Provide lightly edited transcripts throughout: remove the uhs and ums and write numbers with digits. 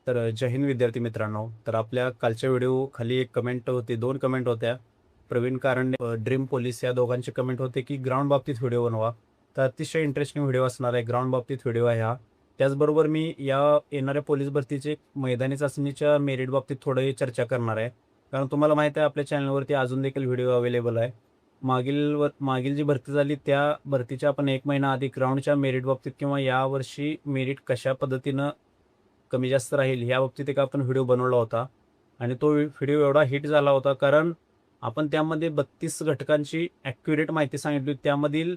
जय हिंद विद्यार्थी मित्रांनो. तर आपल्या कालच्या व्हिडिओ खाली एक कमेंट होती, 2 कमेंट होत्या. प्रवीण कारंडे, ड्रीम पोलीस या दोघांचे कमेंट होते की ग्राउंड बाबतीत व्हिडिओ बनवा. तर अतिशय इंटरेस्टिंग व्हिडिओ असणार आहे. ग्राउंड बाबतीत व्हिडिओ आहे हा. त्याचबरोबर मी या येणाऱ्या पोलीस भरतीचे मैदानी चाचणीच्या मेरिट बाबतीत थोडी चर्चा करणार आहे. कारण तुम्हाला माहिती आहे आपल्या चॅनलवरती अजून देखील व्हिडिओ अवेलेबल आहे. मागील जी भरती झाली त्या भरतीच्या आपण 1 महिना आधी ग्राउंडच्या मेरिट बाबतीत किंवा यावर्षी मेरिट कशा पद्धतीनं कमी जास्त राहील या बाबतीत एक आपण व्हिडिओ बनवला होता आणि तो व्हिडिओ एवढा हिट झाला होता कारण आपण त्यामध्ये 32 घटकांची ॲक्युरेट माहिती सांगितली. त्यामधील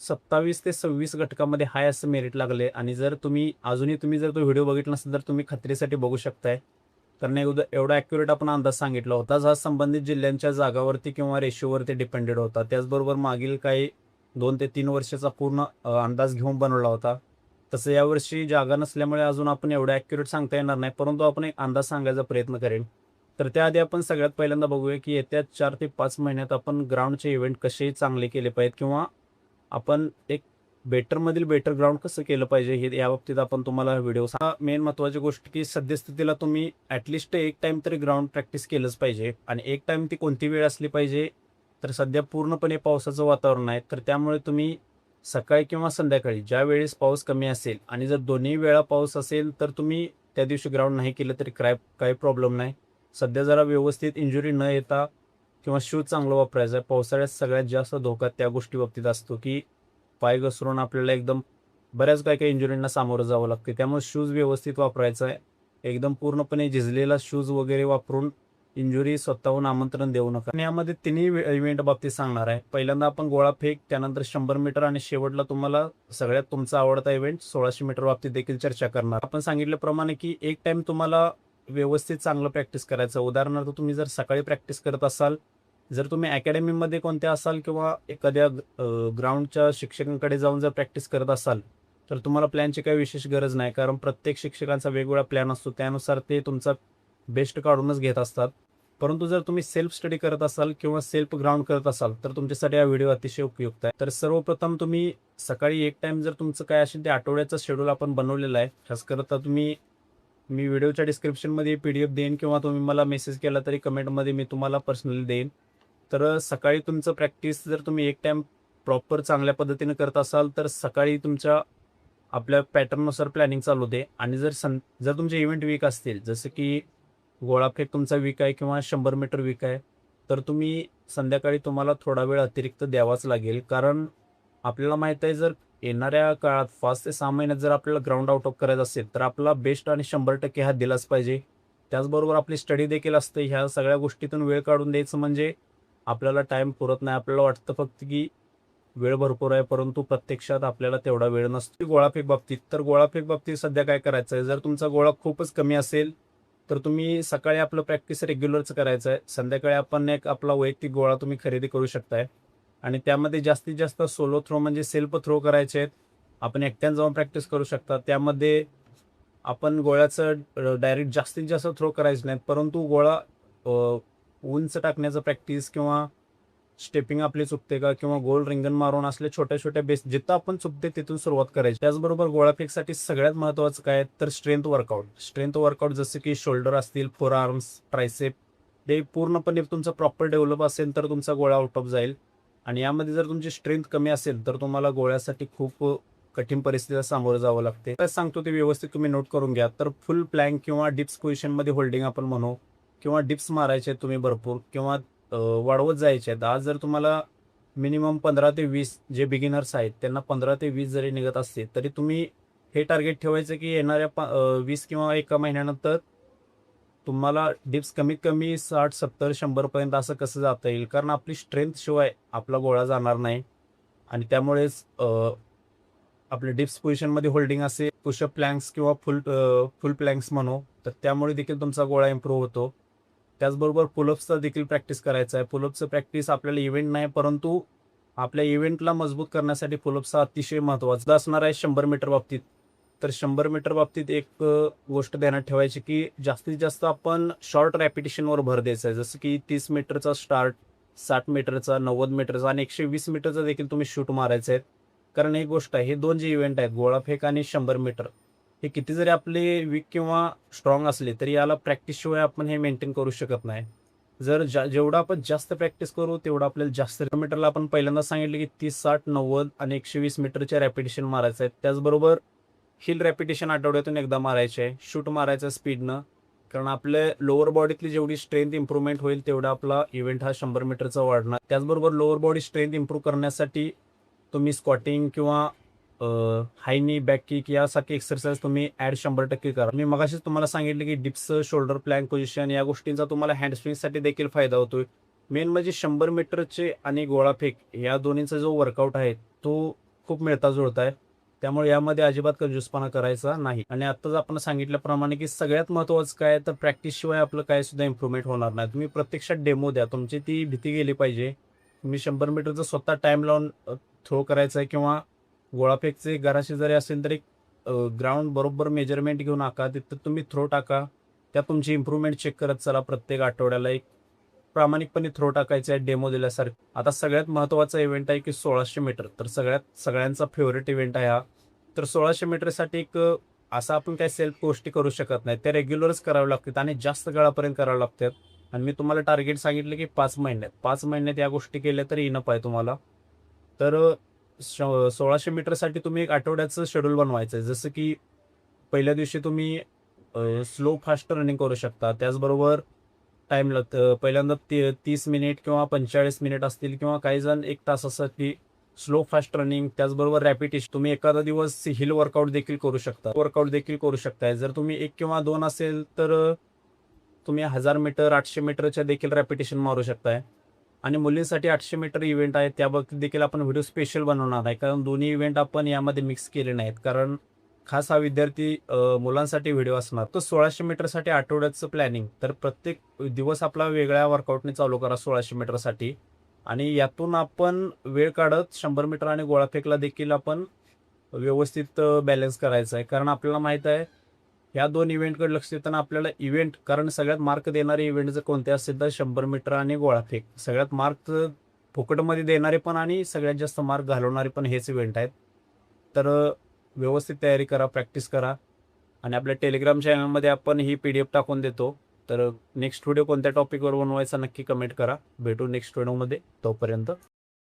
27 ते 26 घटकामध्ये हाय असं मेरिट लागले आणि जर तुम्ही जर तो व्हिडिओ बघितला नसेल तर तुम्ही खात्रीसाठी बघू शकताय. कारण एवढा ॲक्युरेट आपण अंदाज सांगितला होता. हा संबंधित जिल्ह्यांच्या जागावरती किंवा रेशोवरती डिपेंडेड होता. त्याचबरोबर मागील काही 2 ते 3 वर्षाचा पूर्ण अंदाज घेऊन बनवला होता. तसं यावर्षी जागा नसल्यामुळे अजून आपण एवढं ॲक्युरेट सांगता येणार नाही, परंतु आपण एक अंदाज सांगायचा प्रयत्न करेन. तर त्याआधी आपण सगळ्यात पहिल्यांदा बघूया की येत्या 4 ते 5 महिन्यात आपण ग्राउंडचे इव्हेंट कसे चांगले केले पाहिजेत किंवा आपण एक बेटरमधील बेटर ग्राउंड कसं केलं पाहिजे हे याबाबतीत आपण तुम्हाला व्हिडिओ मेन महत्त्वाची गोष्ट की सद्यस्थितीला तुम्ही ॲटलिस्ट एक टाईम तरी ग्राउंड प्रॅक्टिस केलंच पाहिजे. आणि एक टाईम ती कोणती वेळ असली पाहिजे, तर सध्या पूर्णपणे पावसाचं वातावरण आहे. तर त्यामुळे तुम्ही सकाळी किंवा संध्याकाळी ज्या वेळेस पाऊस कमी असेल आणि जर दोन्ही वेळा पाऊस असेल तर तुम्ही त्या दिवशी ग्राउंड नाही केलं तरी काही प्रॉब्लेम नाही. सध्या जरा व्यवस्थित इंजुरी न येता किंवा शूज चांगलं वापरायचं आहे. पावसाळ्यात सगळ्यात जास्त धोका त्या गोष्टी बाबतीत असतो की पाय घसरून आपल्याला एकदम बऱ्याच काही इंजुरींना सामोरं जावं लागते. त्यामुळे शूज व्यवस्थित वापरायचं आहे. एकदम पूर्णपणे झिजलेला शूज वगैरे वापरून इंजुरी स्वतःहून आमंत्रण देऊ नका. आणि यामध्ये तिन्ही इव्हेंट बाबतीत सांगणार आहे. पहिल्यांदा आपण गोळाफेक, त्यानंतर 100 मीटर आणि शेवटला तुम्हाला सगळ्यात तुमचा आवडता इव्हेंट 1600 मीटर बाबतीत देखील चर्चा करणार. आपण सांगितल्याप्रमाणे की एक टाइम तुम्हाला व्यवस्थित चांगलं प्रॅक्टिस करायचं. उदाहरणार्थ तुम्ही जर सकाळी प्रॅक्टिस करत असाल, जर तुम्ही अकॅडमीमध्ये कोणत्या असाल किंवा एखाद्या ग्राउंडच्या शिक्षकांकडे जाऊन जर प्रॅक्टिस करत असाल तर तुम्हाला प्लॅनची काही विशेष गरज नाही. कारण प्रत्येक शिक्षकांचा वेगवेगळा प्लॅन असतो, त्यानुसार ते तुमचा बेस्ट काढूनच घेत असतात. परंतु जर तुम्ही सेल्फ स्टडी करत असाल किंवा सेल्फ ग्राउंड करत असाल तर तुमच्यासाठी हा व्हिडिओ अतिशय उपयुक्त आहे. तर सर्वप्रथम तुम्ही सकाळी एक टाइम जर तुमचं काय असेल ते आठवड्याचं शेड्यूल आपण बनवलेलं आहे. खास करता मी व्हिडिओच्या डिस्क्रिप्शनमध्ये PDF देईन किंवा तुम्ही मला मेसेज केला तरी कमेंटमध्ये मी तुम्हाला पर्सनली देईन. तर सकाळी तुमचं प्रॅक्टिस जर तुम्ही एक टाइम प्रॉपर चांगल्या पद्धतीने करत असाल तर सकाळी तुमच्या आपल्या पॅटर्ननुसार प्लॅनिंग चालू दे. आणि जर तुमचे इव्हेंट वीक असतील, जसं की गोळाफेक तुमचा वीक आहे किंवा 100 मीटर वीक आहे, तर तुम्ही संध्याकाळी तुम्हाला थोडा वेळ अतिरिक्त द्यावाच लागेल. कारण आपल्याला माहीत आहे जर येणाऱ्या काळात 5 ते 6 महिन्यात जर आपल्याला ग्राउंड आउट ऑफ करायचं असेल तर आपला बेस्ट आणि 100% हा दिलाच पाहिजे. त्याचबरोबर आपली स्टडी देखील असते. ह्या सगळ्या गोष्टीतून वेळ काढून द्यायचं म्हणजे आपल्याला टाईम पुरत नाही. आपल्याला वाटतं फक्त की वेळ भरपूर आहे, परंतु प्रत्यक्षात आपल्याला तेवढा वेळ नसतो. गोळाफेक बाबतीत सध्या काय करायचं आहे, जर तुमचा गोळा खूपच कमी असेल तर तुम्ही सकाळी आपलं प्रॅक्टिस रेग्युलरच करायचं आहे. संध्याकाळी आपण एक आपला वैयक्तिक गोळा तुम्ही खरेदी करू शकताय आणि त्यामध्ये जास्तीत जास्त सोलो थ्रो म्हणजे सेल्फ थ्रो करायचे आहेत. आपण एकट्यानं जाऊन प्रॅक्टिस करू शकता. त्यामध्ये आपण गोळ्याचं डायरेक्ट जास्तीत जास्त थ्रो करायचं नाही, परंतु गोळा उंच टाकण्याचं प्रॅक्टिस किंवा स्टेपिंग आपली चुकते का किंवा गोल रिंगण मारून असले छोट्या छोट्या बेस जिथं आपण चुकते तिथून सुरुवात करायची. त्याचबरोबर गोळाफेकसाठी सगळ्यात महत्त्वाचं काय तर स्ट्रेंथ वर्कआउट जसं की शोल्डर असतील, फोर आर्म्स, ट्रायसेप, ते पूर्णपणे तुमचं प्रॉपर डेव्हलप असेल तर तुमचा गोळा आउट ऑफ जाईल. आणि यामध्ये जर तुमची स्ट्रेंथ कमी असेल तर तुम्हाला गोळ्यासाठी खूप कठीण परिस्थितीला सामोरं जावं लागते. तर सांगतो ते व्यवस्थित तुम्ही नोट करून घ्या. तर फुल प्लँक किंवा डिप्स पोझिशनमध्ये होल्डिंग आपण म्हणू किंवा डिप्स मारायचे तुम्ही भरपूर किंवा वाढवत जायचे आहेत. आज जर तुम्हाला मिनिमम 15 ते 20 जे बिगिनर्स आहेत त्यांना 15 ते 20 जरी निघत असते तरी तुम्ही हे टार्गेट ठेवायचं की येणाऱ्या 20 किंवा 1 महिन्यानंतर तुम्हाला डिप्स कमीत कमी 60, 70, 100 पर्यंत असं कसं जाता येईल. कारण आपली स्ट्रेंथ शिवाय आपला गोळा जाणार नाही. आणि त्यामुळेच आपले डिप्स पोझिशनमध्ये होल्डिंग असेल, पुशअप प्लँक्स किंवा फुल प्लँक्स म्हणू, तर त्यामुळे देखील तुमचा गोळा इम्प्रूव्ह होतो. त्याचबरोबर पुलअप्सचा देखील प्रॅक्टिस करायचा आहे. पुलअप्सचं प्रॅक्टिस आपल्याला इव्हेंट नाही, परंतु आपल्या इव्हेंटला मजबूत करण्यासाठी पुलअप्सचा अतिशय महत्त्वाचा असणार आहे. 100 मीटर बाबतीत तर 100 मीटर बाबतीत एक गोष्ट ध्यानात ठेवायची की जास्तीत जास्त आपण शॉर्ट रॅपिटेशनवर भर द्यायचा आहे. जसं की 30 मीटरचा स्टार्ट, 60 मीटरचा, 90 मीटरचा आणि 120 मीटरचा देखील तुम्ही शूट मारायचे आहेत. कारण एक गोष्ट आहे, हे 2 जे इव्हेंट आहेत गोळाफेक आणि 100 मीटर, हे किती जरी आपले वीक किंवा स्ट्रॉंग असले तरी याला प्रॅक्टिसशिवाय आपण हे मेंटेन करू शकत नाही. जर जेवढं आपण जास्त प्रॅक्टिस करू तेवढं आपल्याला जास्त मीटरला आपण पहिल्यांदा सांगितलं की 30, 60, 90 आणि 120 मीटरच्या रॅपिटेशन मारायचं आहे. त्याचबरोबर हिल रॅपिटेशन आठवड्यातून एकदा मारायचे आहे. शूट मारायचं स्पीडनं. कारण आपल्या लोअर बॉडीतली जेवढी स्ट्रेंथ इम्प्रूव्हमेंट होईल तेवढा आपला इव्हेंट हा 100 मीटरचा वाढणार. त्याचबरोबर लोअर बॉडी स्ट्रेंथ इम्प्रूव्ह करण्यासाठी तुम्ही स्क्वॉटिंग किंवा हाय नी, बॅक किक यासारखी एक्सरसाइज तुम्ही ॲड 100% करा. मी मगाशीच तुम्हाला सांगितलं की डिप्स, शोल्डर प्लॅंक पोझिशन या गोष्टींचा तुम्हाला हँडस्प्रिंगसाठी देखील फायदा होतोय. मेन म्हणजे 100 मीटरचे आणि गोळाफेक या दोन्हीचा जो वर्कआउट आहे तो खूप मिळता जुळता आहे. त्यामुळे यामध्ये अजिबात कंजूसपणा करायचा नाही. आणि आत्ताच आपण सांगितल्याप्रमाणे की सगळ्यात महत्त्वाचं काय तर प्रॅक्टिसशिवाय आपलं काय सुद्धा इम्प्रूव्हमेंट होणार नाही. तुम्ही प्रत्यक्षात डेमो द्या. तुमची ती भीती गेली पाहिजे. तुम्ही 100 मीटरचं स्वतः टाईम लावून थ्रो करायचा आहे किंवा गोळाफेकचे घराशेजारी असेल तर एक ग्राउंड बरोबर मेजरमेंट घेऊन आका. तिथं तुम्ही थ्रो टाका. त्यात तुमची इम्प्रूव्हमेंट चेक करत चला. प्रत्येक आठवड्याला एक प्रामाणिकपणे थ्रो टाकायचे आहे डेमो दिल्यासारखं. आता सगळ्यात महत्त्वाचा इव्हेंट आहे की 1600 मीटर. तर सगळ्यांचा फेवरेट इव्हेंट आहे हा. तर 1600 मीटरसाठी एक असं आपण काही सेल्फ गोष्टी करू शकत नाही. त्या रेग्युलरच कराव्या लागतात आणि जास्त काळापर्यंत कराव्या लागतात. आणि मी तुम्हाला टार्गेट सांगितलं की 5 महिन्यात. 5 महिन्यात या गोष्टी केल्या तरी इनफ आहे तुम्हाला. तर 1600 मीटरसाठी तुम्ही एक आठवड्याचं शेड्यूल बनवायचं आहे. जसं की पहिल्या दिवशी तुम्ही स्लो फास्ट रनिंग करू शकता. त्याचबरोबर टाईम लागतं. पहिल्यांदा 30 मिनिट किंवा 45 मिनिट असतील किंवा काही जण 1 तासासाठी स्लो फास्ट रनिंग. त्याचबरोबर रॅपिटेशन. तुम्ही एखादा दिवस हिल वर्कआउट देखील करू शकता. जर तुम्ही 1 किंवा 2 असेल तर तुम्ही 1000 मीटर, 800 मीटरच्या देखील रॅपिटेशन मारू शकताय. आणि मुलींसाठी 800 मीटर इव्हेंट आहे त्या बाबतीत देखील आपण व्हिडिओ स्पेशल बनवणार आहे. कारण दोन्ही इव्हेंट आपण यामध्ये मिक्स केले नाहीत. कारण खास हा विद्यार्थी मुलांसाठी व्हिडिओ असणार. तर 1600 मीटरसाठी आठवड्याचं प्लॅनिंग. तर प्रत्येक दिवस आपला वेगळ्या वर्कआउटने चालू करा 1600 मीटरसाठी. आणि यातून आपण वेळ काढत 100 मीटर आणि गोळाफेकला देखील आपण व्यवस्थित बॅलन्स करायचं आहे. कारण आपल्याला माहीत आहे ह्या 2 इव्हेंटकडे लक्ष देताना आपल्याला कारण सगळ्यात मार्क देणारे इव्हेंट जर कोणते असेल तर 100 मीटर आणि गोळाफेक. सगळ्यात मार्क फुकटमध्ये देणारे पण आणि सगळ्यात जास्त मार्क घालवणारे पण हेच इव्हेंट आहेत. तर व्यवस्थित तयारी करा, प्रॅक्टिस करा. आणि आपल्या टेलिग्राम चॅनलमध्ये आपण ही PDF टाकून देतो. तर नेक्स्ट व्हिडिओ कोणत्या टॉपिकवर बनवायचा नक्की कमेंट करा. भेटू नेक्स्ट व्हिडिओमध्ये. तोपर्यंत